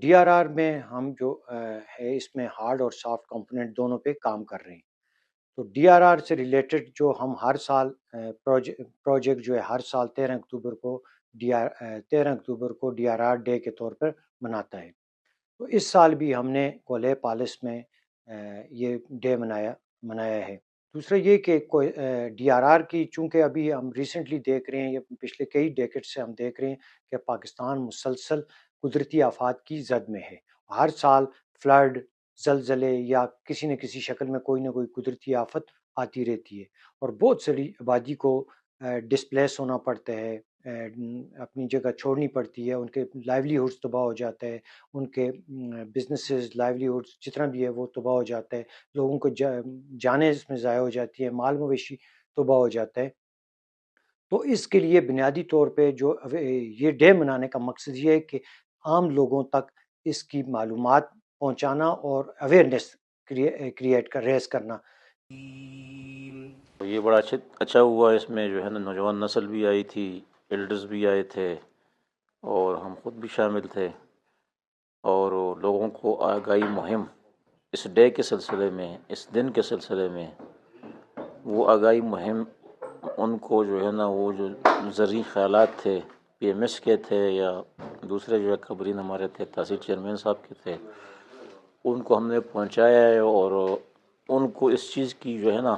D R are میں ہم جو ہے اس میں ہارڈ اور سافٹ کمپوننٹ دونوں پہ کام کر رہے ہیں. تو ڈی آر آر سے ریلیٹڈ جو ہم ہر سال پروجیکٹ جو ہے ہر سال 13 اکتوبر کو ڈی آر آر ڈے کے طور پر مناتا ہے. تو اس سال بھی ہم نے کولے پالس میں یہ ڈے منایا ہے. دوسرا یہ کہ ڈی آر آر کی چونکہ ابھی ہم ریسنٹلی دیکھ رہے ہیں، یہ پچھلے کئی ڈیکیڈ سے ہم دیکھ رہے ہیں کہ پاکستان مسلسل قدرتی آفات کی زد میں ہے. ہر سال فلڈ، زلزلے یا کسی نہ کسی شکل میں کوئی نہ کوئی قدرتی آفت آتی رہتی ہے، اور بہت ساری آبادی کو ڈسپلیس ہونا پڑتا ہے، اپنی جگہ چھوڑنی پڑتی ہے، ان کے لائیولی ہوڈس تباہ ہو جاتا ہے، ان کے بزنسز، لائیولی ہوڈس جتنا بھی ہے وہ تباہ ہو جاتا ہے، لوگوں کو جانیں اس میں ضائع ہو جاتی ہے، مال مویشی تباہ ہو جاتا ہے. تو اس کے لیے بنیادی طور پہ جو یہ ڈے منانے کا مقصد یہ ہے کہ عام لوگوں تک اس کی معلومات پہنچانا اور اویئرنیس ریز کرنا. یہ بڑا اچھا ہوا، اس میں جو ہے نا نوجوان نسل بھی آئی تھی، ایلڈرز بھی آئے تھے، اور ہم خود بھی شامل تھے، اور لوگوں کو آگاہی مہم اس ڈے کے سلسلے میں، اس دن کے سلسلے میں وہ آگاہی مہم ان کو جو ہے نا وہ جو زرعی خیالات تھے پی ایم ایس کے تھے یا دوسرے جو ہے خبرین ہمارے تھے، تحصیل چیئرمین صاحب کے تھے، ان کو ہم نے پہنچایا ہے، اور ان کو اس چیز کی جو ہے نا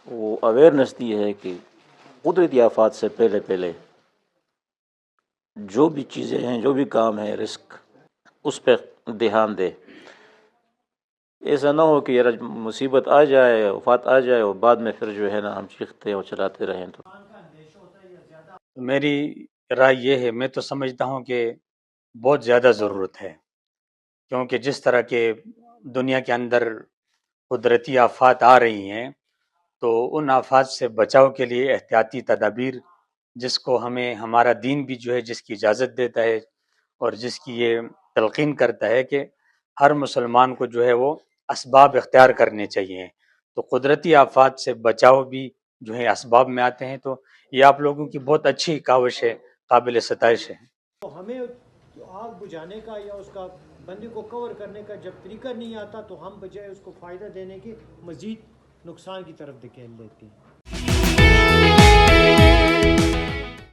وہ اویئرنیس دی ہے کہ قدرتی آفات سے پہلے جو بھی چیزیں ہیں، جو بھی کام ہے، رسک اس پہ دھیان دے. ایسا نہ ہو کہ یار مصیبت آ جائے، آفات آ جائے، اور بعد میں پھر جو ہے نا ہم چیختے اور چلاتے رہیں. تو میری رائے یہ ہے، میں تو سمجھتا ہوں کہ بہت زیادہ ضرورت ہے، کیونکہ جس طرح کے دنیا کے اندر قدرتی آفات آ رہی ہیں، تو ان آفات سے بچاؤ کے لیے احتیاطی تدابیر، جس کو ہمیں ہمارا دین بھی جو ہے جس کی اجازت دیتا ہے اور جس کی یہ تلقین کرتا ہے کہ ہر مسلمان کو جو ہے وہ اسباب اختیار کرنے چاہیے. تو قدرتی آفات سے بچاؤ بھی جو ہے اسباب میں آتے ہیں. تو یہ آپ لوگوں کی بہت اچھی کاوش ہے، قابل ستائش ہے. تو ہمیں آگ بجھانے کا یا اس کا بندے کو کور کرنے کا جب طریقہ نہیں آتا، تو ہم بجائے اس کو فائدہ دینے کے مزید نقصان کی طرف دھکیل دیتے ہیں.